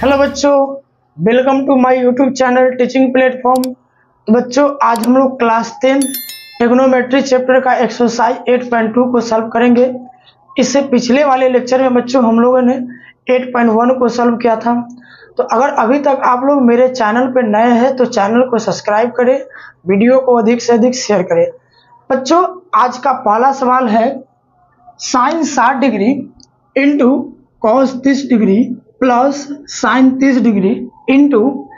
Hello बच्चों, welcome to my YouTube channel teaching platform. तो बच्चों, आज हम लोग क्लास 10 ट्रिग्नोमेट्री चैप्टर का एक्सरसाइज 8.2 को सॉल्व करेंगे। इससे पिछले वाले लेक्चर में बच्चों हम लोगों ने 8.1 को सॉल्व किया था। तो अगर अभी तक आप लोग मेरे चैनल पर नए हैं तो चैनल को सब्सक्राइब करें, वीडियो को अधिक से अधिक शेयर करें। बच्चों, आज का पहला सवाल है sine 60 degree into cos 30 degree plus sine 30 degree into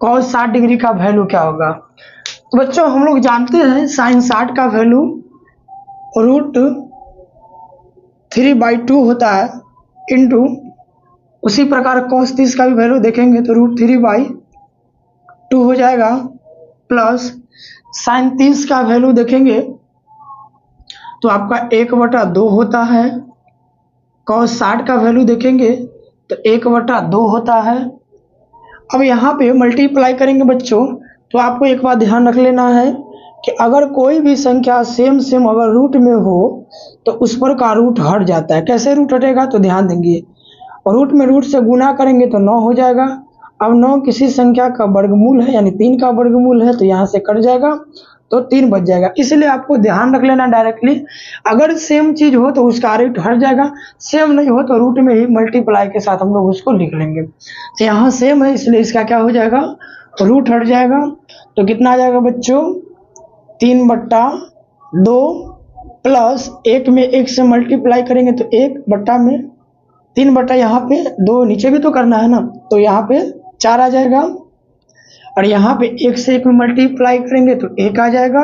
cos 60 degree का वैल्यू क्या होगा। तो बच्चों, हम लोग जानते हैं साइन 60 का वैल्यू √3/2 होता है इंटू उसी प्रकार कॉस 30 का भी वैल्यू देखेंगे तो √3/2 हो जाएगा प्लस साइन 30 का वैल्यू देखेंगे तो आपका 1/2 होता है। कॉस 60 का वैल्यू देखेंगे तो 1/2 होता है। अब यहाँ पे मल्टीप्लाई करेंगे बच्चों तो आपको एक बात ध्यान रख लेना है कि अगर कोई भी संख्या सेम अगर रूट में हो तो उस पर का रूट हट जाता है। कैसे रूट हटेगा तो ध्यान देंगे, रूट में रूट से गुना करेंगे तो 9 हो जाएगा। अब 9 किसी संख्या का वर्गमूल है यानी 3 का वर्गमूल है तो यहाँ से कट जाएगा तो 3 बच जाएगा। इसलिए आपको ध्यान रख लेना डायरेक्टली, अगर सेम चीज हो तो उसका रूट हट जाएगा, सेम नहीं हो तो रूट में ही मल्टीप्लाई के साथ हम लोग उसको लिख लेंगे। तो यहाँ सेम है इसलिए इसका क्या हो जाएगा, रूट हट जाएगा। तो कितना आ जाएगा बच्चों, 3/2 प्लस 1 में 1 से मल्टीप्लाई करेंगे तो 1 में 3 यहाँ पे 2 नीचे भी तो करना है ना, तो यहाँ पे 4 आ जाएगा और यहाँ पे 1 से 1 में मल्टीप्लाई करेंगे तो 1 आ जाएगा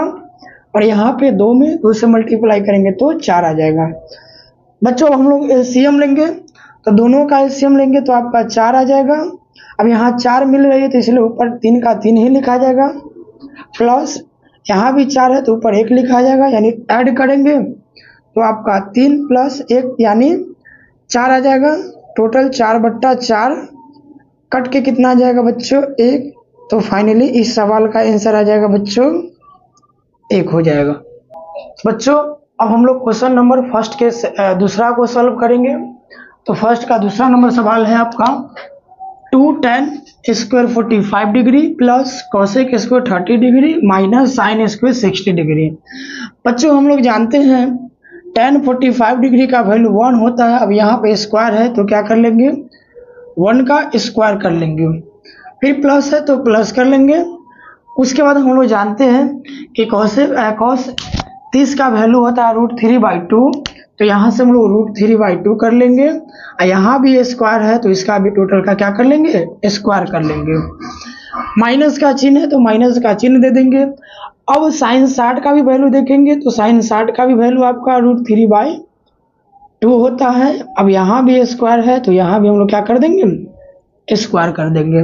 और यहाँ पे 2 में 2 से मल्टीप्लाई करेंगे तो 4 आ जाएगा। बच्चों, हम लोग एलसीएम लेंगे तो दोनों का एलसीएम लेंगे तो आपका 4 आ जाएगा। अब यहाँ 4 मिल रही है तो इसलिए ऊपर 3 का 3 ही लिखा जाएगा प्लस यहाँ भी 4 है तो ऊपर 1 लिखा जाएगा, यानी ऐड करेंगे तो आपका 3 + 1 यानी 4 आ जाएगा। टोटल 4/4 कट के कितना आ जाएगा बच्चों, 1। तो फाइनली इस सवाल का आंसर आ जाएगा बच्चों 1 हो जाएगा। बच्चों, अब हम लोग क्वेश्चन नंबर फर्स्ट के दूसरा को सॉल्व करेंगे। तो फर्स्ट का दूसरा नंबर सवाल है आपका 2 tan square 45 degree plus cosec square 30 degree minus sine square 60 degree. बच्चों, हम लोग जानते हैं tan 45 डिग्री का वैल्यू 1 होता है। अब यहाँ पे स्क्वायर है तो क्या कर लेंगे, 1 का स्क्वायर कर लेंगे, फिर प्लस है तो प्लस कर लेंगे। उसके बाद हम लोग जानते हैं कि cos 30 का वैल्यू होता है √3/2, तो यहाँ से हम लोग √3/2 कर लेंगे और यहाँ भी स्क्वायर है तो इसका भी टोटल का क्या कर लेंगे, स्क्वायर कर लेंगे। माइनस का चिन्ह है तो माइनस का चिन्ह दे देंगे। अब साइन 60 का भी वैल्यू देखेंगे तो साइन 60 का भी वैल्यू आपका √3/2 होता है। अब यहाँ भी स्क्वायर है तो यहाँ भी हम लोग क्या कर देंगे, स्क्वायर कर देंगे।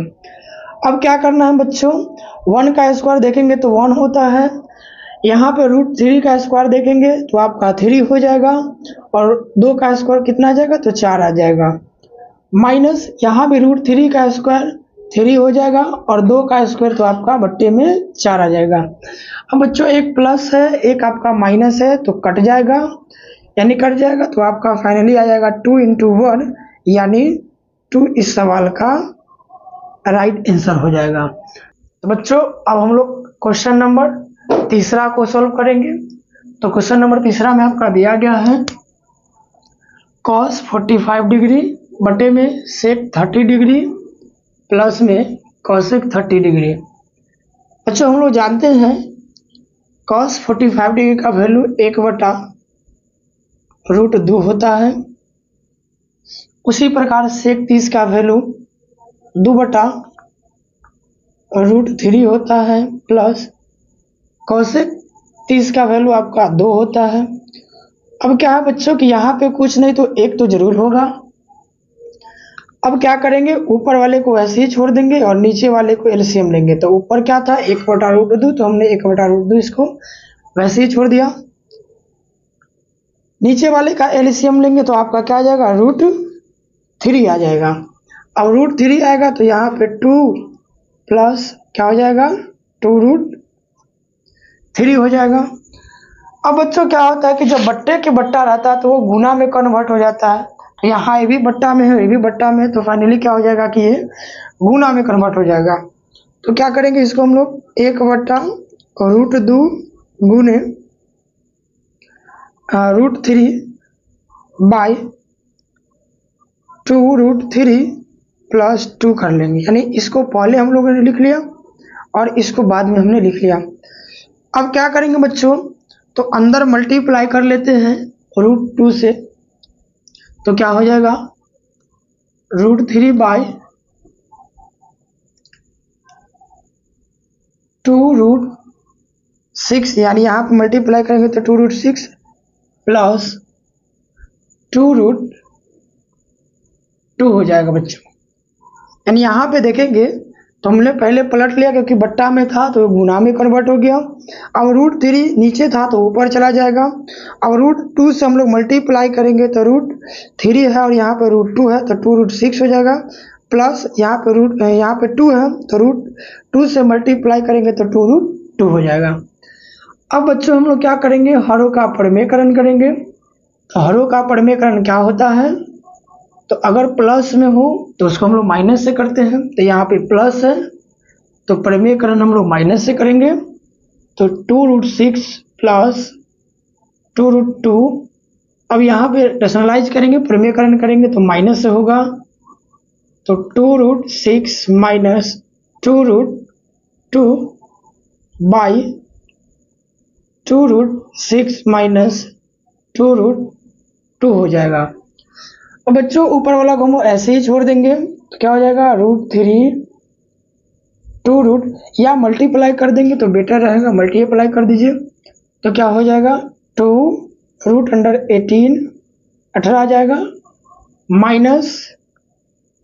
अब क्या करना है बच्चों, 1 का स्क्वायर देखेंगे तो 1 होता है, यहाँ पे √3 का स्क्वायर देखेंगे तो आपका 3 हो जाएगा और 2 का स्क्वायर कितना आ जाएगा तो 4 आ जाएगा, माइनस यहाँ भी √3 का स्क्वायर 3 हो जाएगा और 2 का स्क्वायर तो आपका बट्टे में 4 आ जाएगा। अब बच्चों, एक प्लस है एक आपका माइनस है तो कट जाएगा, यानी कट जाएगा तो आपका फाइनली आ जाएगा 2 × 1 यानी 2 इस सवाल का राइट आंसर हो जाएगा। तो बच्चों, अब हम लोग क्वेश्चन नंबर तीसरा को सॉल्व करेंगे। तो क्वेश्चन नंबर तीसरा में आपका दिया गया है cos 45 डिग्री बटे में sec 30 डिग्री प्लस में cosec 30 डिग्री। बच्चों, हम लोग जानते हैं cos 45 डिग्री का वैल्यू 1/√2 होता है। उसी प्रकार sec 30 का वैल्यू 2/√3 होता है प्लस cosec 30 का वैल्यू आपका 2 होता है। अब क्या है बच्चों कि यहाँ पे कुछ नहीं तो 1 तो जरूर होगा। अब क्या करेंगे, ऊपर वाले को वैसे ही छोड़ देंगे और नीचे वाले को एलसीएम लेंगे। तो ऊपर क्या था 1/√2 तो हमने 1/√2 इसको वैसे ही छोड़ दिया। नीचे वाले का एलसीएम लेंगे तो आपका क्या आ जाएगा, √3 आ जाएगा। अब √3 आएगा तो यहाँ पे 2 प्लस क्या हो जाएगा 2√3 हो जाएगा। अब बच्चों क्या होता है कि जब बट्टे के बट्टा रहता है तो वो गुना में कन्वर्ट हो जाता है। यहाँ ए भी बट्टा में है, ए भी बट्टा में है, तो फाइनली क्या हो जाएगा कि ये गुना में कन्वर्ट हो जाएगा। तो क्या करेंगे इसको हम लोग 1/√2 गुने √3/2√3 प्लस 2 कर लेंगे, यानी इसको पहले हम लोगों ने लिख लिया और इसको बाद में हमने लिख लिया। अब क्या करेंगे बच्चों, तो अंदर मल्टीप्लाई कर लेते हैं √2 से, तो क्या हो जाएगा √3/2√6, यानी यहाँ पर मल्टीप्लाई करेंगे तो 2√6 प्लस 2√2 हो जाएगा बच्चों। यानी यहाँ पे देखेंगे तो हमने पहले पलट लिया क्योंकि बट्टा में था तो गुना में कन्वर्ट हो गया। अब √3 नीचे था तो ऊपर चला जाएगा। अब √2 से हम लोग मल्टीप्लाई करेंगे तो √3 है और यहाँ पे √2 है तो 2√6 हो जाएगा, प्लस यहाँ पे 2 है तो √2 से मल्टीप्लाई करेंगे तो 2√2 हो जाएगा। अब बच्चों हम लोग क्या करेंगे, हरों का परमेयकरण करेंगे। तो हरों का परमेयकरण क्या होता है, तो अगर प्लस में हो तो उसको हम लोग माइनस से करते हैं, तो यहाँ पे प्लस है तो परमेयकरण हम लोग माइनस से करेंगे, तो 2√6 प्लस 2√2। अब यहाँ पे रेशनलाइज करेंगे, परमेयकरण करेंगे तो माइनस से होगा, तो 2√6 माइनस 2√2 बाई 2√6 माइनस 2√2 हो जाएगा। और बच्चों ऊपर वाला को हम ऐसे ही छोड़ देंगे तो क्या हो जाएगा √3 या मल्टीप्लाई कर देंगे तो बेटर रहेगा, मल्टीप्लाई कर दीजिए तो क्या हो जाएगा 2√18 18 आ जाएगा, माइनस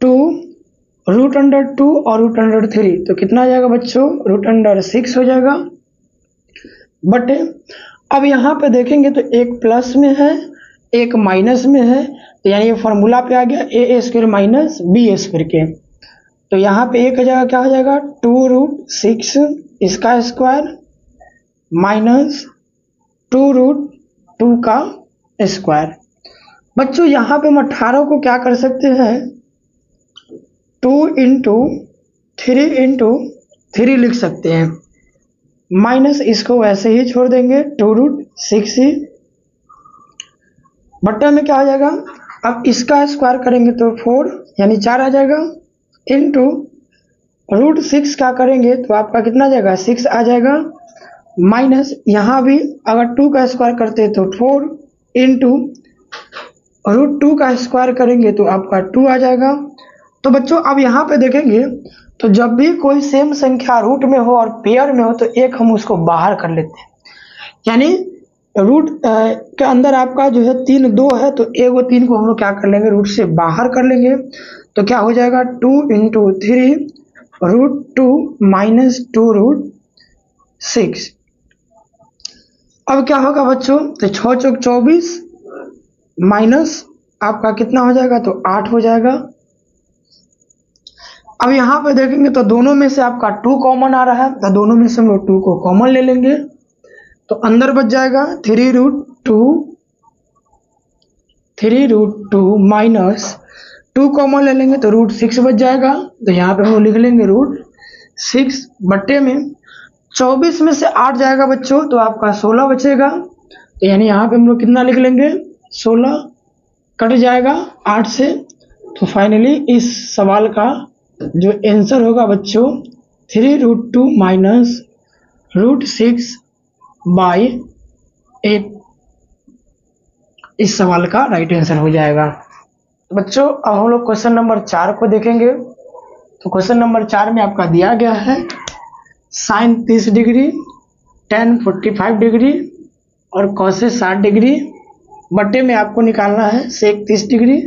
2√2 और √3 तो कितना आ जाएगा बच्चों √6 हो जाएगा बटे। अब यहाँ पे देखेंगे तो एक प्लस में है एक माइनस में है, तो यानी ये फॉर्मूला पे आ गया a² माइनस b² के, तो यहाँ पे एक जगह क्या हो जाएगा 2√6 इसका स्क्वायर माइनस 2√2 का स्क्वायर। बच्चों यहाँ पे हम 18 को क्या कर सकते हैं 2 × 3 लिख सकते हैं, माइनस इसको वैसे ही छोड़ देंगे 2√6 ही बट्टा में क्या हो जाएगा, अब इसका स्क्वायर करेंगे तो 4 यानी 4 आ जाएगा, इनटू √6 का करेंगे तो आपका कितना आ जाएगा 6 आ जाएगा, माइनस यहाँ भी अगर 2 का स्क्वायर करते हैं तो 4 इंटू √2 का स्क्वायर करेंगे तो आपका 2 आ जाएगा। तो बच्चों अब यहाँ पे देखेंगे तो जब भी कोई सेम संख्या रूट में हो और पेयर में हो तो एक हम उसको बाहर कर लेते हैं, यानी रूट के अंदर आपका जो है 3 2 है तो 3 को हम लोग क्या कर लेंगे रूट से बाहर कर लेंगे, तो क्या हो जाएगा 2 × 3 √2 माइनस 2√6। अब क्या होगा बच्चों, तो 6 चौक 24 माइनस आपका कितना हो जाएगा तो 8 हो जाएगा। अब यहाँ पे देखेंगे तो दोनों में से आपका 2 कॉमन आ रहा है, तो दोनों में से हम लोग 2 को कॉमन ले लेंगे, तो अंदर बच जाएगा 3√2 माइनस 2 कॉमन ले लेंगे तो √6 बच जाएगा, तो यहाँ पे हम लिख लेंगे √6 बट्टे में 24 में से 8 जाएगा बच्चों तो आपका 16 बचेगा, तो यानी यहाँ पे हम लोग कितना लिख लेंगे 16 कट जाएगा 8 से। तो फाइनली इस सवाल का जो आंसर होगा बच्चों 3√2 माइनस √6 बाई 8 इस सवाल का राइट आंसर हो जाएगा। तो बच्चों अब हम लोग क्वेश्चन नंबर 4 को देखेंगे। तो क्वेश्चन नंबर 4 में आपका दिया गया है साइन 30 डिग्री, tan 45 डिग्री और कॉसेक 60 डिग्री बट्टे में आपको निकालना है sec 30 degree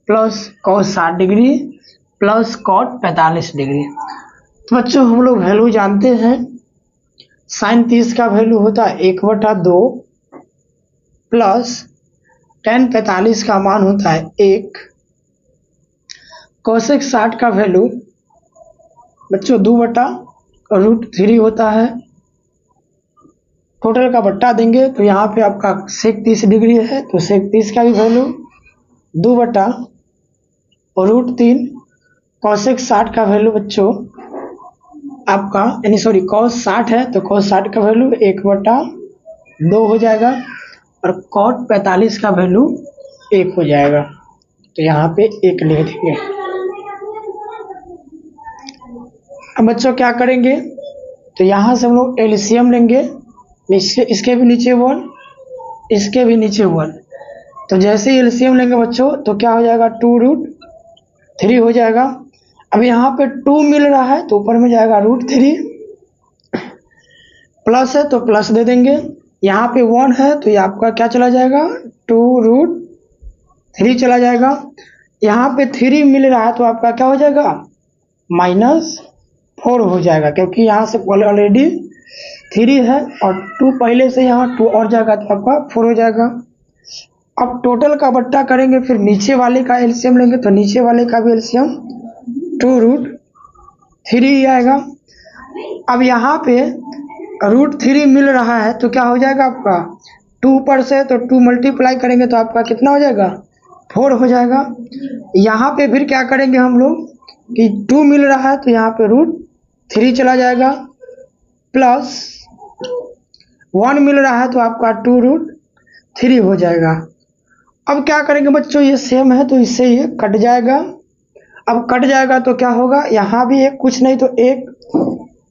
plus cos 60 degree plus cot 45 degree. तो बच्चों हम लोग वैल्यू जानते हैं, साइन 30 का वैल्यू होता है 1/2 प्लस tan 45 का मान होता है 1, कॉसेक 60 का वैल्यू बच्चों 2/√3 होता है। टोटल का बट्टा देंगे तो यहाँ पे आपका सेक 30 डिग्री है तो सेक 30 का भी वैल्यू 2/√3 cosec 60 का वैल्यू बच्चों आपका यानी सॉरी cos 60 है तो cos 60 का वैल्यू 1/2 हो जाएगा और cot 45 का वैल्यू 1 हो जाएगा। तो यहाँ पे 1 लिख देंगे। अब बच्चों क्या करेंगे, तो यहाँ से हम लोग एलसीएम लेंगे, इसके भी नीचे 1, इसके भी नीचे 1। तो जैसे ही एलसीएम लेंगे बच्चों तो क्या हो जाएगा 2√3 हो जाएगा। अब यहाँ पे 2 मिल रहा है तो ऊपर में जाएगा √3, प्लस है तो प्लस दे देंगे, यहाँ पे 1 है तो ये आपका क्या चला जाएगा 2√3 चला जाएगा। यहाँ पे 3 मिल रहा है तो आपका क्या हो जाएगा -4 हो जाएगा, क्योंकि यहाँ से ऑलरेडी 3 है और 2 पहले से यहाँ 2 और जाएगा तो आपका 4 हो जाएगा। अब टोटल का बट्टा करेंगे, फिर नीचे वाले का एलसीएम लेंगे तो नीचे वाले का भी एलसीएम 2√3 ही आएगा। अब यहाँ पे √3 मिल रहा है तो क्या हो जाएगा आपका 2 पर से तो 2 मल्टीप्लाई करेंगे तो आपका कितना हो जाएगा 4 हो जाएगा। यहाँ पे फिर क्या करेंगे हम लोग कि 2 मिल रहा है तो यहाँ पे √3 चला जाएगा, प्लस 1 मिल रहा है तो आपका 2√3 हो जाएगा। अब क्या करेंगे बच्चों, ये सेम है तो इससे ये कट जाएगा। अब कट जाएगा तो क्या होगा, यहाँ भी एक कुछ नहीं तो एक,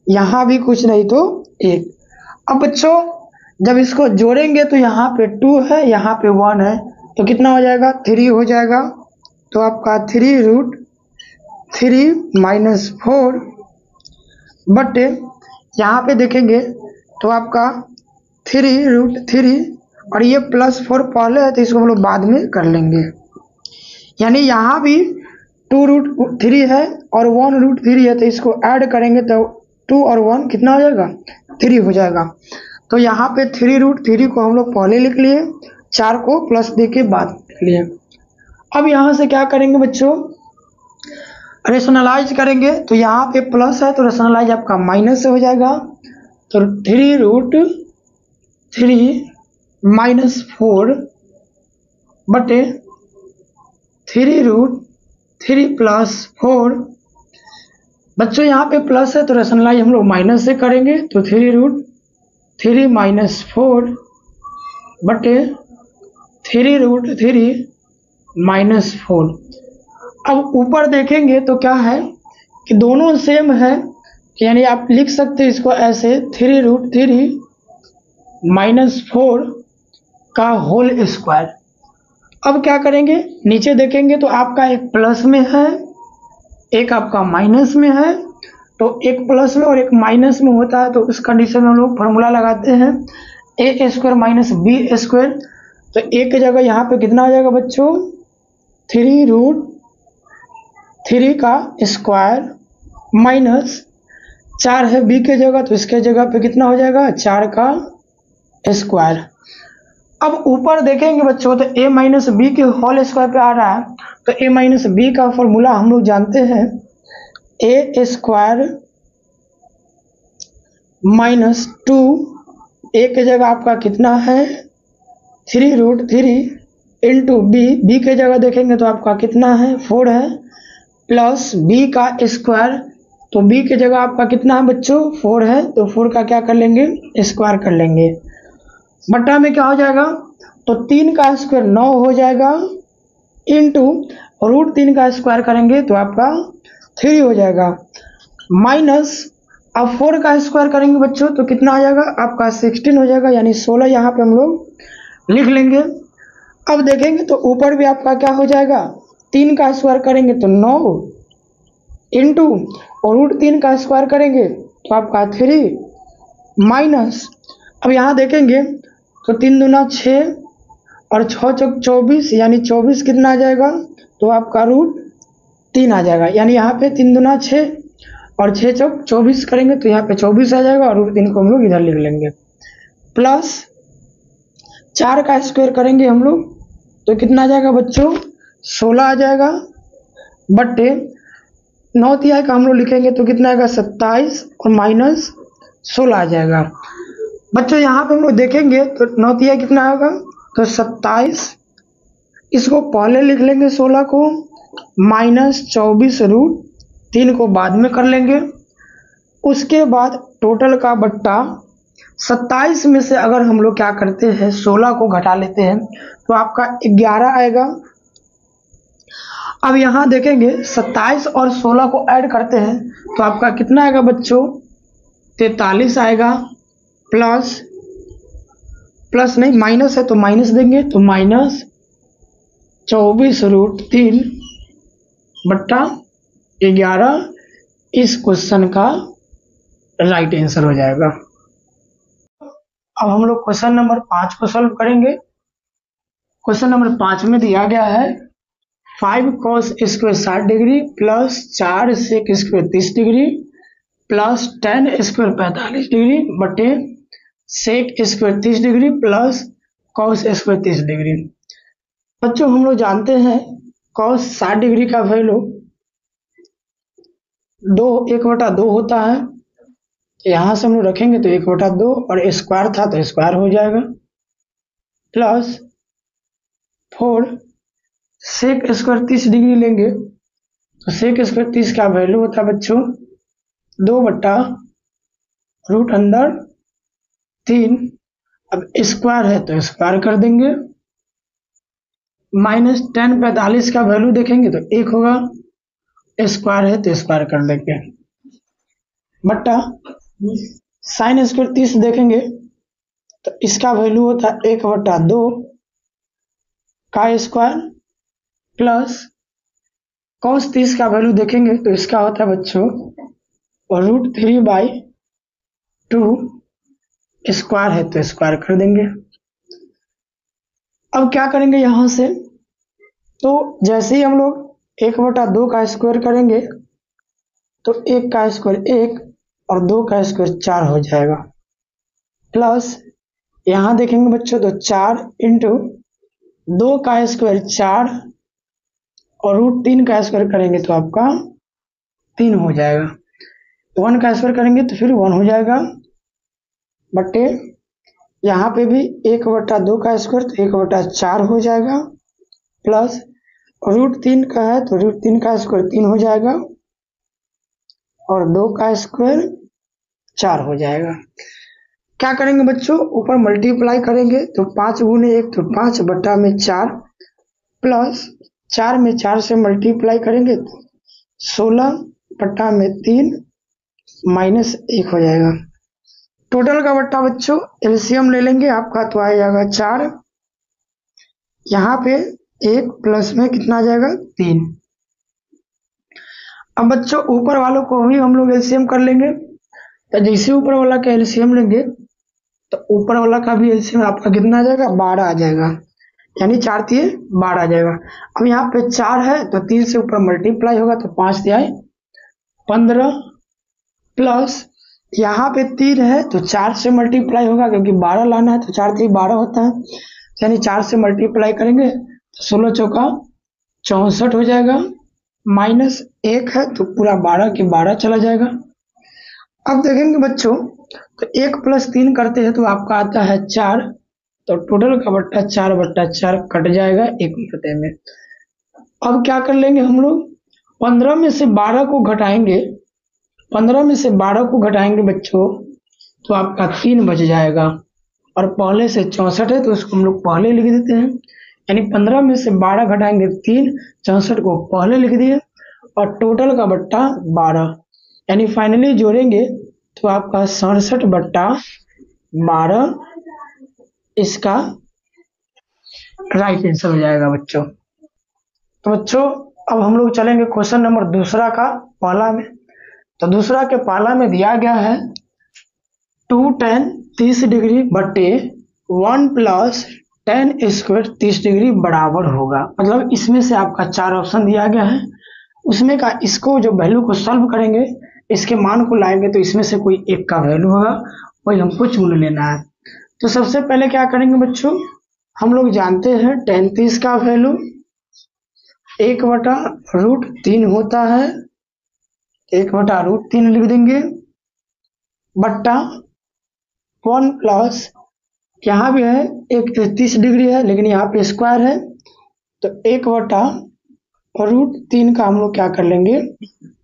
यहाँ भी कुछ नहीं तो एक। अब बच्चों जब इसको जोड़ेंगे तो यहाँ पे 2 है, यहाँ पे 1 है तो कितना हो जाएगा 3 हो जाएगा। तो आपका 3√3 - 4 बटे यहाँ पे देखेंगे तो आपका 3√3 और ये +4 पहले है तो इसको हम लोग बाद में कर लेंगे। यानी यहाँ भी 2√3 है और 1√3 है तो इसको ऐड करेंगे तो 2 और 1 कितना हो जाएगा 3 हो जाएगा। तो यहाँ पे 3√3 को हम लोग पहले लिख लिए, 4 को प्लस दे के बाद लिख लिए। अब यहाँ से क्या करेंगे बच्चों, रेशनलाइज करेंगे तो यहाँ पे प्लस है तो रेशनलाइज आपका माइनस से हो जाएगा। तो 3√3 - 4 बटे 3√3 + 4। बच्चों यहाँ पे प्लस है तो रेशनलाइज हम लोग माइनस से करेंगे तो 3√3 - 4 बटे 3√3 - 4। अब ऊपर देखेंगे तो क्या है कि दोनों सेम है, यानी आप लिख सकते हैं इसको ऐसे 3√3 - 4 का होल स्क्वायर। अब क्या करेंगे, नीचे देखेंगे तो आपका एक प्लस में है एक आपका माइनस में है, तो एक प्लस में और एक माइनस में होता है तो उस कंडीशन में हम लोग फॉर्मूला लगाते हैं a² - b²। तो a की जगह यहाँ पे कितना हो जाएगा बच्चों 3√3 का स्क्वायर माइनस 4 है b के जगह तो इसके जगह पे कितना हो जाएगा 4 का स्क्वायर। अब ऊपर देखेंगे बच्चों तो a - b के होल स्क्वायर पे आ रहा है तो a - b का फॉर्मूला हम लोग जानते हैं a² - 2। a के जगह आपका कितना है 3√3 इंटू b के जगह देखेंगे तो आपका कितना है 4 है, प्लस b का स्क्वायर तो b के जगह आपका कितना है बच्चों 4 है तो 4 का क्या कर लेंगे स्क्वायर कर लेंगे, बट्टा में क्या हो जाएगा तो 3 का स्क्वायर 9 हो जाएगा इंटू √3 का स्क्वायर करेंगे तो आपका 3 हो जाएगा, माइनस अब 4 का स्क्वायर करेंगे बच्चों तो कितना आ जाएगा आपका 16 हो जाएगा, यानी 16 यहाँ पे हम लोग लिख लेंगे। अब देखेंगे तो ऊपर भी आपका क्या हो जाएगा 3 का स्क्वायर करेंगे तो 9 इंटू और √3 का स्क्वायर करेंगे तो आपका 3 माइनस अब यहाँ देखेंगे तो 3 दूना 6 और 6 चौक 24 यानी 24 कितना आ जाएगा तो आपका √3 आ जाएगा, यानी यहाँ पे 3 दूना 6 और 6 चौक 24 करेंगे तो यहाँ पे 24 आ जाएगा और √3 को हम लोग इधर लिख लेंगे, प्लस 4 का स्क्वायर करेंगे हम लोग तो कितना आ जाएगा बच्चों 16 आ जाएगा, बट्टे 9 तिहाई का हम लोग लिखेंगे तो कितना आएगा 27 और माइनस 16 आ जाएगा। बच्चों यहाँ पे हम लोग देखेंगे तो 9 तिहाई कितना आएगा तो 27 इसको पहले लिख लेंगे 16 को, माइनस 24√3 को बाद में कर लेंगे। उसके बाद टोटल का बट्टा 27 में से अगर हम लोग क्या करते हैं 16 को घटा लेते हैं तो आपका 11 आएगा। अब यहाँ देखेंगे 27 और 16 को ऐड करते हैं तो आपका कितना आएगा बच्चों, 43 आएगा। प्लस नहीं, माइनस है तो माइनस देंगे, तो माइनस 24√3 बट्टा 11 इस क्वेश्चन का राइट आंसर हो जाएगा। अब हम लोग क्वेश्चन नंबर 5 को सॉल्व करेंगे। क्वेश्चन नंबर 5 में दिया गया है 5 cos square 60 degree plus 4 sec square 30 degree plus 10 square 45 degree बटे sec square 30 degree plus cos square 30 degree. बच्चों हम लोग जानते हैं cos 60 डिग्री का वैल्यू 1/2 होता है। यहाँ से हम लोग रखेंगे तो 1/2 और स्क्वायर था तो स्क्वायर हो जाएगा, प्लस 4 sec स्क्वायर 30 डिग्री लेंगे तो sec स्क्वायर 30 का वैल्यू होता है बच्चों 2/√3। अब स्क्वायर है तो स्क्वायर कर देंगे, माइनस 10 45 का वैल्यू देखेंगे तो 1 होगा, स्क्वायर है तो स्क्वायर कर देंगे, बट्टा साइन स्क्वायर 30 देखेंगे तो इसका वैल्यू होता है 1/2 का स्क्वायर, प्लस cos 30 का वैल्यू देखेंगे तो इसका होता है बच्चों √3/2, स्क्वायर है तो स्क्वायर कर देंगे। अब क्या करेंगे यहाँ से, तो जैसे ही हम लोग 1/2 का स्क्वायर करेंगे तो 1 का स्क्वायर 1 और 2 का स्क्वायर 4 हो जाएगा, प्लस यहाँ देखेंगे बच्चों तो 4 इंटू 2 का स्क्वायर 4 और √3 का स्क्वायर करेंगे तो आपका 3 हो जाएगा, 1 का स्क्वायर करेंगे तो फिर 1 हो जाएगा, बटे यहाँ पे भी 1/2 का स्क्वायर तो 1/4 हो जाएगा, प्लस √3 का है तो √3 का स्क्वायर 3 हो जाएगा और 2 का स्क्वायर 4 हो जाएगा। क्या करेंगे बच्चों, ऊपर मल्टीप्लाई करेंगे तो 5 गुने 1 तो 5 बट्टा में 4, प्लस 4 में 4 से मल्टीप्लाई करेंगे तो 16 बट्टा में 3 माइनस 1 हो जाएगा। टोटल का बट्टा बच्चों एलसीएम ले लेंगे आपका तो आ जाएगा 4, यहाँ पे 1 प्लस में कितना आ जाएगा 3। अब बच्चों ऊपर वालों को भी हम लोग एलसीएम कर लेंगे, तो जैसे ऊपर वाला का एलसीएम लेंगे तो ऊपर वाला का भी एलसीएम आपका कितना आ जाएगा 12 आ जाएगा, यानी 4 3 12 आ जाएगा। अब यहाँ पे 4 है तो 3 से ऊपर मल्टीप्लाई होगा तो 5 3 15, प्लस यहाँ पे 3 है तो 4 से मल्टीप्लाई होगा क्योंकि 12 लाना है तो 4 3 12 होता है, यानी 4 से मल्टीप्लाई करेंगे तो 16 चौका 64 हो जाएगा, माइनस 1 है तो पूरा 12 के 12 चला जाएगा। अब देखेंगे बच्चों तो 1 + 3 करते हैं तो आपका आता है 4, तो टोटल का बट्टा 4/4 कट जाएगा 1 बटे में। अब क्या कर लेंगे हम लोग 15 में से 12 को घटाएंगे, 15 में से 12 को घटाएंगे बच्चों तो आपका 3 बच जाएगा, और पहले से 64 है तो उसको हम लोग पहले लिख देते हैं, यानी 15 में से 12 घटाएंगे 3, 64 को पहले लिख दिए और टोटल का बट्टा 12, यानी फाइनली जोड़ेंगे तो आपका 67/12 इसका राइट आंसर हो जाएगा बच्चों। तो बच्चों अब हम लोग चलेंगे क्वेश्चन नंबर दूसरा का पहला में। तो दूसरा के पहला में दिया गया है 2 tan 30 डिग्री बटे 1 + tan स्क्वायर 30 डिग्री बराबर होगा, मतलब इसमें से आपका 4 ऑप्शन दिया गया है, उसमें का इसको जो वैल्यू को सॉल्व करेंगे इसके मान को लाएंगे तो इसमें से कोई एक का वैल्यू होगा, वही हमको चुन लेना है। तो सबसे पहले क्या करेंगे बच्चों, हम लोग जानते हैं tan 30 का वैल्यू 1/√3 होता है, 1/√3 लिख देंगे, बट्टा 1 प्लस यहाँ भी है एक 30 डिग्री है लेकिन यहाँ पे स्क्वायर है तो 1/√3 का हम लोग क्या कर लेंगे,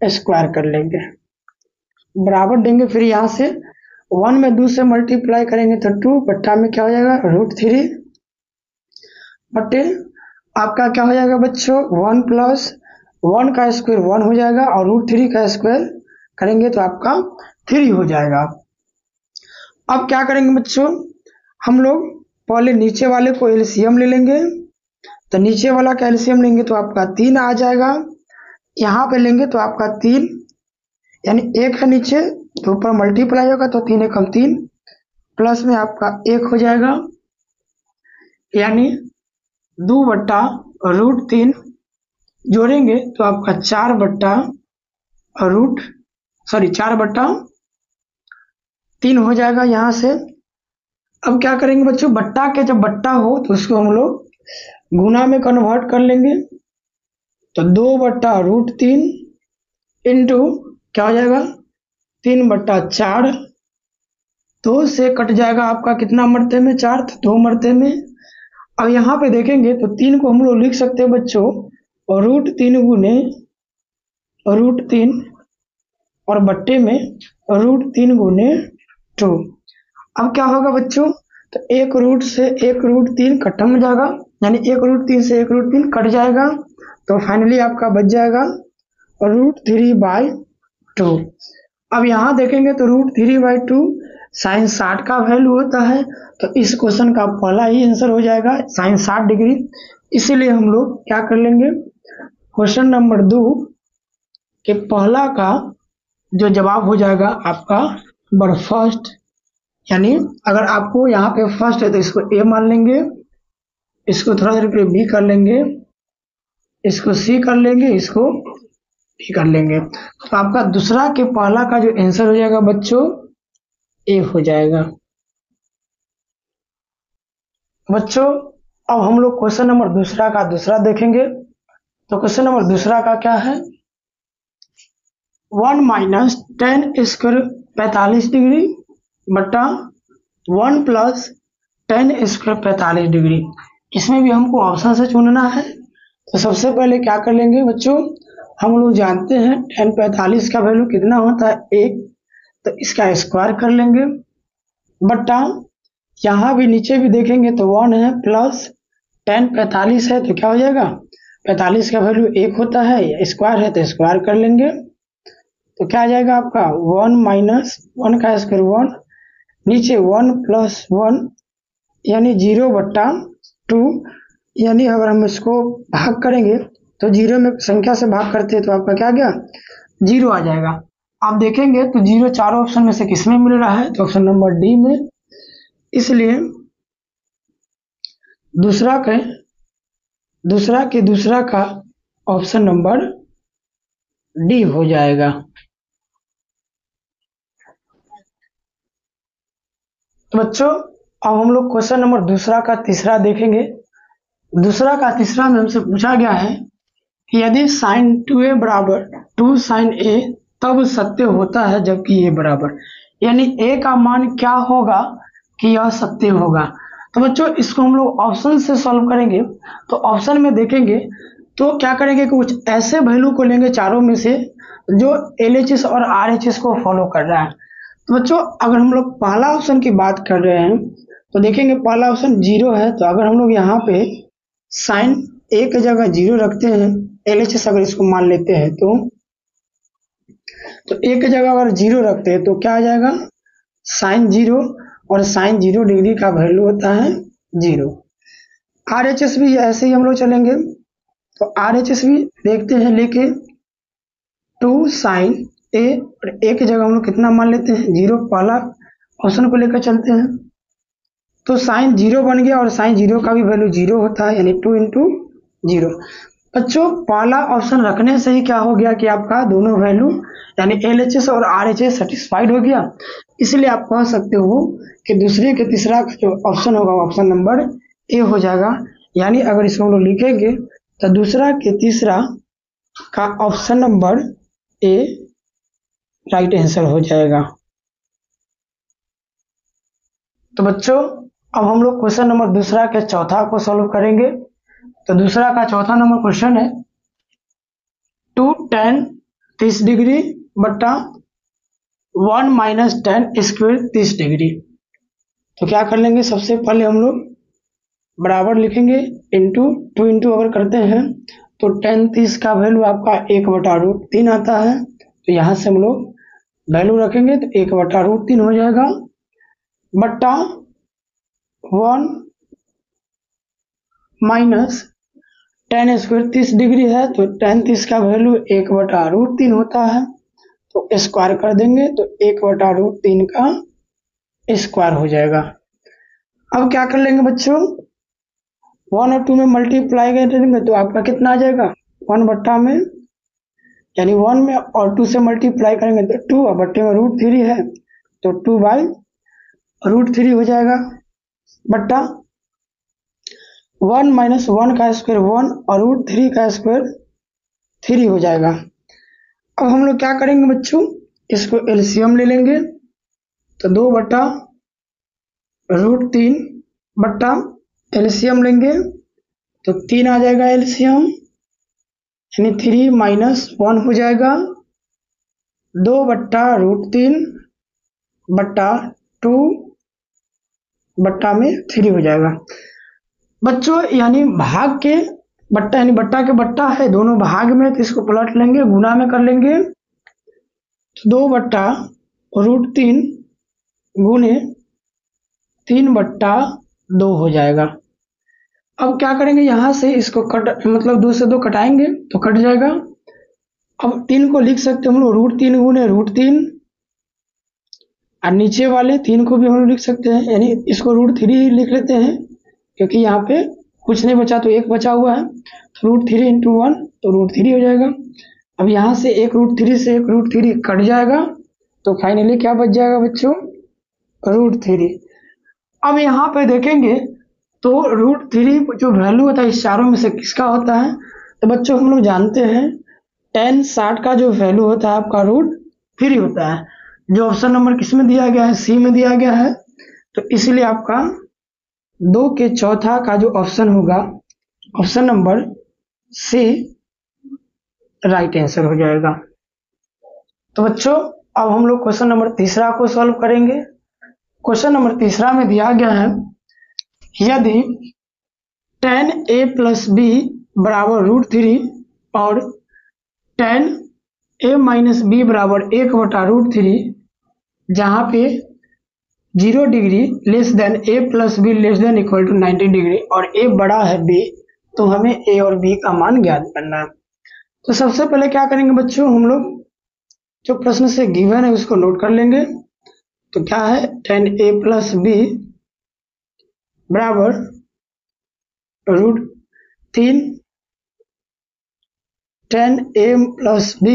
स्क्वायर कर लेंगे, बराबर देंगे। फिर यहाँ से 1 में 2 से मल्टीप्लाई करेंगे तो 2 बट्टा में क्या हो जाएगा √3 बटे आपका क्या हो जाएगा बच्चों 1 + 1 का स्क्वायर 1 हो जाएगा और √3 का स्क्वायर करेंगे तो आपका 3 हो जाएगा। अब क्या करेंगे बच्चों, हम लोग पहले नीचे वाले को एलसीएम ले लेंगे। तो नीचे वाला का एलसीएम लेंगे तो आपका 3 आ जाएगा, यहाँ पे लेंगे तो आपका 3 यानी 1 है नीचे तो ऊपर मल्टीप्लाई होगा तो 3 × 3 प्लस में आपका 1 हो जाएगा, यानी 2/√3 जोड़ेंगे तो आपका 4/3 हो जाएगा यहाँ से। अब क्या करेंगे बच्चों, बट्टा के जब बट्टा हो तो उसको हम लोग गुना में कन्वर्ट कर लेंगे। तो 2/√3 इंटू क्या हो जाएगा 3/4, 2 से कट जाएगा आपका कितना मरते में 4, तो 2 मरते में। अब यहाँ पे देखेंगे तो 3 को हम लोग लिख सकते हैं बच्चों √3 गुने √3 और बट्टे में √3 गुने 2। अब क्या होगा बच्चों, तो 1 से 1√3 खत्म हो जाएगा, यानी 1√3 से 1√3 कट जाएगा तो फाइनली आपका बच जाएगा √3/2। अब यहाँ देखेंगे तो √3/2 sin 60 का वैल्यू होता है, तो इस क्वेश्चन का पहला ही आंसर हो जाएगा sin 60 डिग्री। इसीलिए हम लोग क्या कर लेंगे, क्वेश्चन नंबर 2 के पहला का जो जवाब हो जाएगा आपका नंबर फर्स्ट, यानी अगर आपको यहाँ पे फर्स्ट है तो इसको ए मान लेंगे, इसको थोड़ा देर के लिए बी कर लेंगे, इसको सी कर लेंगे, इसको डी कर लेंगे। तो आपका दूसरा के पहला का जो आंसर हो जाएगा बच्चों ए हो जाएगा। बच्चों अब हम लोग क्वेश्चन नंबर दूसरा का दूसरा देखेंगे। तो क्वेश्चन नंबर दूसरा का क्या है, 1 - 10 स्क्वायर 45 डिग्री बटा 1 + 10 स्क्वायर 45 डिग्री। इसमें भी हमको ऑप्शन से चुनना है। तो सबसे पहले क्या कर लेंगे बच्चों, हम लोग जानते हैं tan 45 का वैल्यू कितना होता है 1, तो इसका स्क्वायर कर लेंगे बटा यहाँ भी नीचे भी देखेंगे तो 1 है प्लस tan 45 है तो क्या हो जाएगा 45 का वैल्यू 1 होता है, स्क्वायर है तो स्क्वायर कर लेंगे। तो क्या आ जाएगा आपका 1 - 1 का स्क्वायर 1, नीचे 1 + 1 यानी 0/2, यानी अगर हम इसको भाग करेंगे तो 0 में संख्या से भाग करते हैं तो आपका क्या गया 0 आ जाएगा। आप देखेंगे तो 0 चारों ऑप्शन में से किस में मिल रहा है, तो ऑप्शन नंबर डी में। इसलिए दूसरा का ऑप्शन नंबर डी हो जाएगा। तो बच्चों अब हम लोग क्वेश्चन नंबर दूसरा का तीसरा देखेंगे। दूसरा का तीसरा में हमसे पूछा गया है कि यदि sin 2a बराबर 2 sin a तब सत्य होता है जबकि a बराबर, यानी a का मान क्या होगा कि यह सत्य होगा। तो बच्चों इसको हम लोग ऑप्शन से सॉल्व करेंगे। तो ऑप्शन में देखेंगे तो क्या करेंगे कि कुछ ऐसे वैल्यू को लेंगे चारों में से जो LHS और RHS को फॉलो कर रहा है। तो बच्चों अगर हम लोग पहला ऑप्शन की बात कर रहे हैं तो देखेंगे पहला ऑप्शन 0 है, तो अगर हम लोग यहाँ पे साइन ए की जगह 0 रखते हैं, LHS अगर इसको मान लेते हैं तो ए की जगह अगर 0 रखते हैं तो क्या आ जाएगा साइन 0, और साइन 0 डिग्री का वैल्यू होता है 0। RHS भी ऐसे ही हम लोग चलेंगे, तो RHS भी देखते हैं लेके 2 साइन ए और ए की जगह हम लोग कितना मान लेते हैं 0, पहला ऑप्शन को लेकर चलते हैं। तो साइन 0 बन गया और साइन 0 का भी वैल्यू 0 होता है, यानी 2 × 0। बच्चों पहला ऑप्शन रखने से ही क्या हो गया कि आपका दोनों वैल्यू यानी LHS और RHS सेटिस्फाइड हो गया। इसलिए आप कह सकते हो कि दूसरे के तीसरा का जो ऑप्शन होगा ऑप्शन नंबर ए हो जाएगा। यानी अगर इसको हम लोग लिखेंगे तो दूसरा के तीसरा का option number A right answer हो जाएगा। तो बच्चों अब हम लोग क्वेश्चन नंबर दूसरा के चौथा को सॉल्व करेंगे। तो दूसरा का चौथा नंबर क्वेश्चन है 2 tan 30 डिग्री बटा 1 माइनस टेन स्क्वायर 30 डिग्री। तो क्या कर लेंगे, सबसे पहले हम लोग बराबर लिखेंगे इंटू 2 इंटू अगर करते हैं तो tan 30 का वैल्यू आपका 1/√3 आता है। तो यहाँ से हम लोग वैल्यू रखेंगे तो 1/√3 हो जाएगा बट्टा 1 माइनस tan स्क्वायर 30 डिग्री है तो tan 30 का वैल्यू 1/√3 होता है। तो स्क्वायर कर देंगे तो 1/√3 का स्क्वायर हो जाएगा। अब क्या कर लेंगे बच्चों, 1 और 2 में मल्टीप्लाई कर देंगे तो आपका कितना आ जाएगा, 1 बट्टा में यानी 1 में और 2 से मल्टीप्लाई करेंगे तो 2 और बट्टे में √3 है तो 2/√3 हो जाएगा बट्टा 1 माइनस 1 का स्क्वायर 1 और √3 का स्क्वायर 3 हो जाएगा। अब हम लोग क्या करेंगे बच्चों, इसको एलसीएम ले लेंगे तो 2/√3 बट्टा एलसीएम लेंगे तो 3 आ जाएगा एलसीएम यानी 3 माइनस 1 हो जाएगा 2/√3 बट्टा 2 बट्टा में 3 हो जाएगा बच्चों। यानी भाग के बट्टा यानी बट्टा के बट्टा है दोनों भाग में, तो इसको पलट लेंगे गुना में कर लेंगे तो 2/√3 गुने 3/2 हो जाएगा। अब क्या करेंगे, यहाँ से इसको कट मतलब 2 से 2 कटाएंगे तो कट जाएगा। अब 3 को लिख सकते हैं हम लोग √3 गुने √3 और नीचे वाले 3 को भी हम लोग लिख सकते हैं यानी इसको √3 लिख लेते हैं क्योंकि यहाँ पे कुछ नहीं बचा तो 1 बचा हुआ है तो √3 इंटू 1 तो √3 हो जाएगा। अब यहाँ से एक √3 से एक √3 कट जाएगा तो फाइनली क्या बच जाएगा बच्चों, √3। अब यहाँ पे देखेंगे तो √3 जो वैल्यू होता है इस चारों में से किसका होता है, तो बच्चों हम लोग जानते हैं tan 60 का जो वैल्यू होता है आपका √3 होता है, जो ऑप्शन नंबर किस में दिया गया है, सी में दिया गया है। तो इसलिए आपका 2 के चौथा का जो ऑप्शन होगा option number C right answer हो जाएगा। तो बच्चों अब हम लोग क्वेश्चन नंबर तीसरा को सॉल्व करेंगे। क्वेश्चन नंबर तीसरा में दिया गया है यदि tan a प्लस b बराबर √3 और tan a माइनस b बराबर 1/√3 जहाँ पे 0 degree less than a plus b less than equal to 90 degree और a बड़ा है b, तो हमें a और b का मान ज्ञात करना है। तो सबसे पहले क्या करेंगे बच्चों, हम लोग जो प्रश्न से गिवन है उसको नोट कर लेंगे। तो क्या है, tan a प्लस b बराबर √3 tan a प्लस b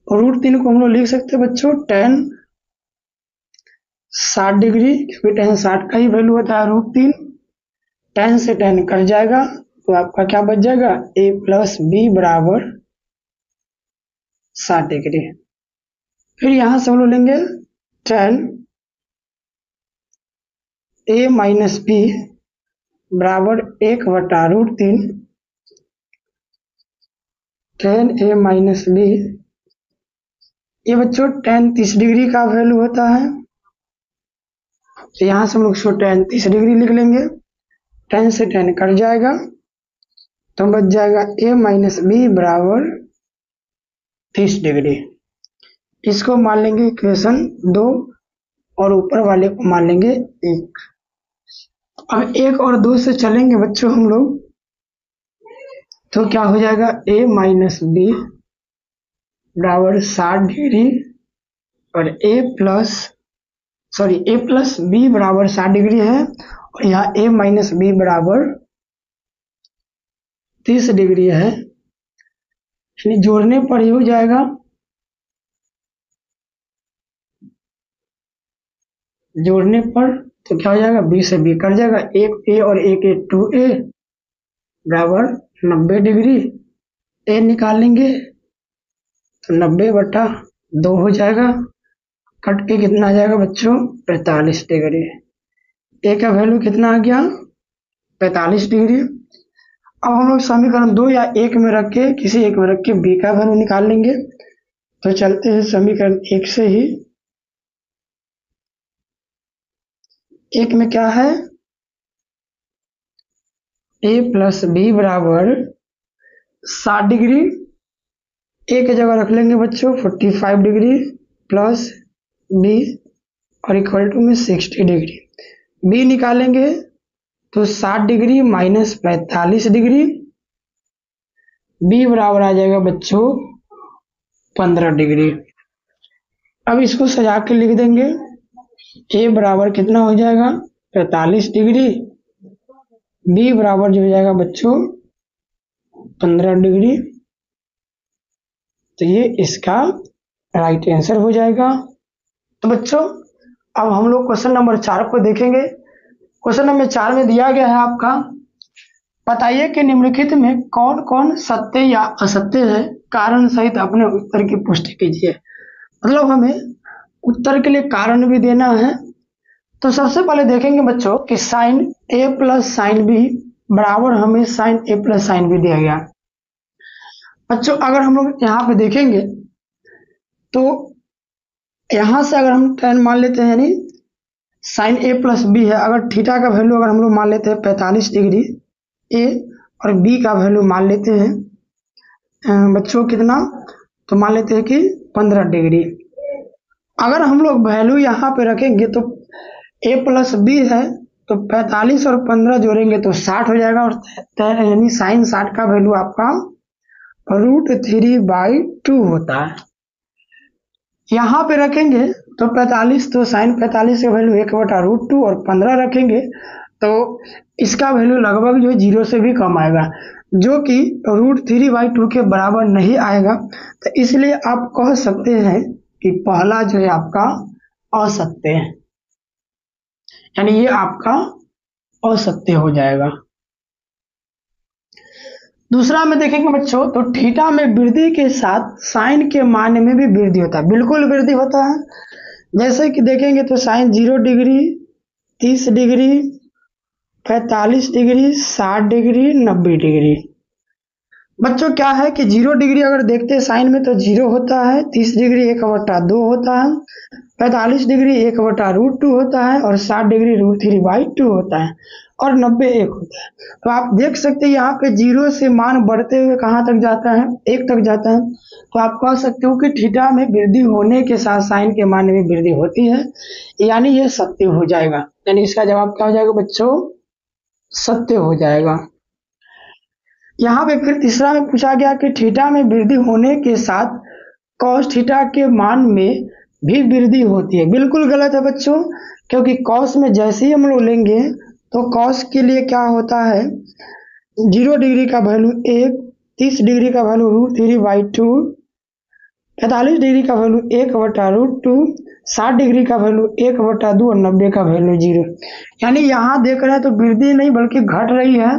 और √3 को हम लोग लिख सकते हैं बच्चों tan 60 डिग्री क्योंकि tan 60 का ही वैल्यू होता है √3, tan से tan कट जाएगा तो आपका क्या बच जाएगा, a प्लस b बराबर 60 डिग्री। फिर यहां से हम लोग लेंगे tan a माइनस b बराबर 1/√3 tan a माइनस b, ये बच्चों tan 30 डिग्री का वैल्यू होता है तो यहाँ से हम लोग इसको tan 30 डिग्री लिख लेंगे, tan से tan कट जाएगा तो बच जाएगा a माइनस b बराबर 30 डिग्री। इसको मान लेंगे इक्वेशन 2 और ऊपर वाले को मान लेंगे 1। अब 1 और 2 से चलेंगे बच्चों हम लोग तो क्या हो जाएगा, a माइनस b बराबर 60 डिग्री और a प्लस b बराबर 60 डिग्री है और यहाँ a माइनस b बराबर 30 डिग्री है, यानी जोड़ने पर ये हो जाएगा जोड़ने पर तो क्या हो जाएगा, b से b कट जाएगा, एक a और एक a 2a बराबर 90 डिग्री, a निकाल लेंगे तो 90/2 हो जाएगा, कट के कितना आ जाएगा बच्चों 45 डिग्री। a का वैल्यू कितना आ गया 45 डिग्री। अब हम लोग समीकरण 2 या 1 में रख के किसी एक में रख के b का वैल्यू निकाल लेंगे। तो चलते हैं समीकरण 1 से ही। 1 में क्या है, a प्लस बी बराबर 60 डिग्री, a की जगह रख लेंगे बच्चों 45 डिग्री प्लस b और इक्वल टू में 60 डिग्री। b निकालेंगे तो 60 डिग्री माइनस 45 डिग्री, b बराबर आ जाएगा बच्चों 15 डिग्री। अब इसको सजा के लिख देंगे, a बराबर कितना हो जाएगा 45 डिग्री, b बराबर जो हो जाएगा बच्चों 15 डिग्री। तो ये इसका राइट आंसर हो जाएगा। तो बच्चों अब हम लोग क्वेश्चन नंबर 4 को देखेंगे। क्वेश्चन नंबर 4 में दिया गया है आपका, बताइए कि निम्नलिखित में कौन कौन सत्य या असत्य है, कारण सहित अपने उत्तर की पुष्टि कीजिए। मतलब हमें उत्तर के लिए कारण भी देना है। तो सबसे पहले देखेंगे बच्चों कि sine a plus sine B बराबर हमें sine a plus sine B दिया गया। बच्चों अगर हम लोग यहाँ पे देखेंगे तो यहाँ से अगर हम tan मान लेते हैं, यानी साइन a प्लस बी है, अगर थीटा का वैल्यू अगर हम लोग मान लेते हैं 45 डिग्री a और b का वैल्यू मान लेते हैं बच्चों कितना, तो मान लेते हैं कि 15 डिग्री। अगर हम लोग वैल्यू यहाँ पे रखेंगे तो a प्लस बी है तो 45 और 15 जोड़ेंगे तो 60 हो जाएगा, और यानी साइन 60 का वैल्यू आपका √3/2 होता है। यहाँ पे रखेंगे तो 45, तो साइन 45 का वैल्यू 1/√2 और 15 रखेंगे तो इसका वैल्यू लगभग जो 0 से भी कम आएगा, जो कि √3/2 के बराबर नहीं आएगा। तो इसलिए आप कह सकते हैं कि पहला जो है आपका असत्य है, यानी ये आपका असत्य हो जाएगा। दूसरा में देखेंगे बच्चों तो थीटा में वृद्धि के साथ साइन के मान में भी वृद्धि होता है, बिल्कुल वृद्धि होता है। जैसे कि देखेंगे तो sine 0 degree, 30 degree, 45 degree, 60 degree, 90 degree. बच्चों क्या है कि 0 डिग्री अगर देखते हैं साइन में तो 0 होता है, 30 डिग्री 1/2 होता है, 45 डिग्री 1/√2 होता है और 60 डिग्री √3/2 होता है और 90 1 होता है। तो आप देख सकते हैं यहाँ पे 0 से मान बढ़ते हुए कहाँ तक जाता है, 1 तक जाता है। तो आप कह सकते हो कि थीटा में वृद्धि होने के साथ साइन के मान में वृद्धि होती है, यानी ये सत्य हो जाएगा। यानी इसका जवाब क्या हो जाएगा बच्चों, सत्य हो जाएगा। यहाँ पे फिर तीसरा में पूछा गया कि थीटा में वृद्धि होने के साथ कॉस थीटा के मान में भी वृद्धि होती है। बिल्कुल गलत है बच्चों, क्योंकि कॉस में जैसे ही हम लोग लेंगे तो कॉस के लिए क्या होता है, 0 डिग्री का वैल्यू 1, 30 डिग्री का वैल्यू √3/2, 45 डिग्री का वैल्यू 1/√2, 60 डिग्री का वैल्यू 1/2 और 90 का वैल्यू 0। यानी यहाँ देख रहे हैं तो वृद्धि नहीं बल्कि घट रही है,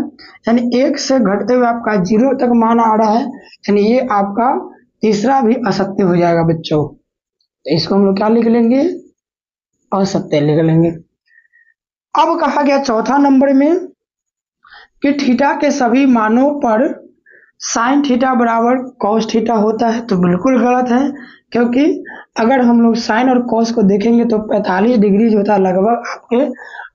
यानी 1 से घटते हुए आपका 0 तक मान आ रहा है, यानी ये आपका तीसरा भी असत्य हो जाएगा बच्चों। तो इसको हम लोग क्या लिख लेंगे, असत्य लिख लेंगे। अब कहा गया चौथा नंबर में कि थीटा के सभी मानों पर साइन थीटा बराबर कॉस थीटा होता है। तो बिल्कुल गलत है, क्योंकि अगर हम लोग साइन और कॉस को देखेंगे तो 45 डिग्री जो होता है लगभग आपके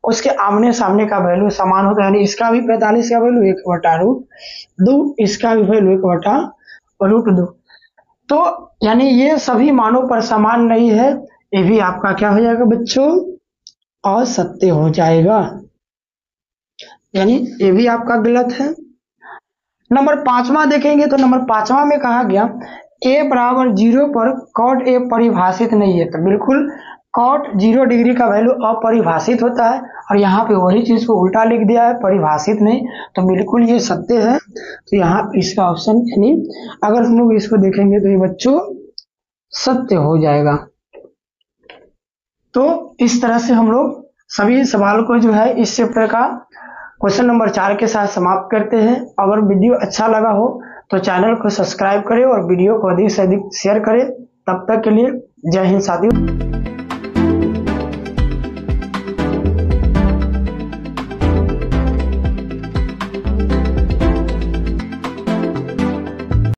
उसके आमने सामने का वैल्यू समान होता है, यानी इसका भी 45 का वैल्यू 1/√2, इसका भी वैल्यू 1/√2। तो यानी ये सभी मानों पर समान नहीं है, ये भी आपका क्या हो जाएगा बच्चों, असत्य हो जाएगा, यानी ये भी आपका गलत है। नंबर 5वां देखेंगे तो नंबर 5वां में कहा गया a बराबर 0 पर cot a परिभाषित नहीं है। तो बिल्कुल cot 0 डिग्री का वैल्यू अपरिभाषित होता है, और यहाँ पे वही चीज को उल्टा लिख दिया है, परिभाषित नहीं। तो बिल्कुल ये सत्य है। तो यहाँ इसका ऑप्शन, यानी अगर हम लोग इसको देखेंगे तो ये बच्चों सत्य हो जाएगा। तो इस तरह से हम लोग सभी सवाल को जो है इस चैप्टर का क्वेश्चन नंबर 4 के साथ समाप्त करते हैं। अगर वीडियो अच्छा लगा हो तो चैनल को सब्सक्राइब करें और वीडियो को अधिक से अधिक शेयर करें। तब तक के लिए जय हिंद साथियों।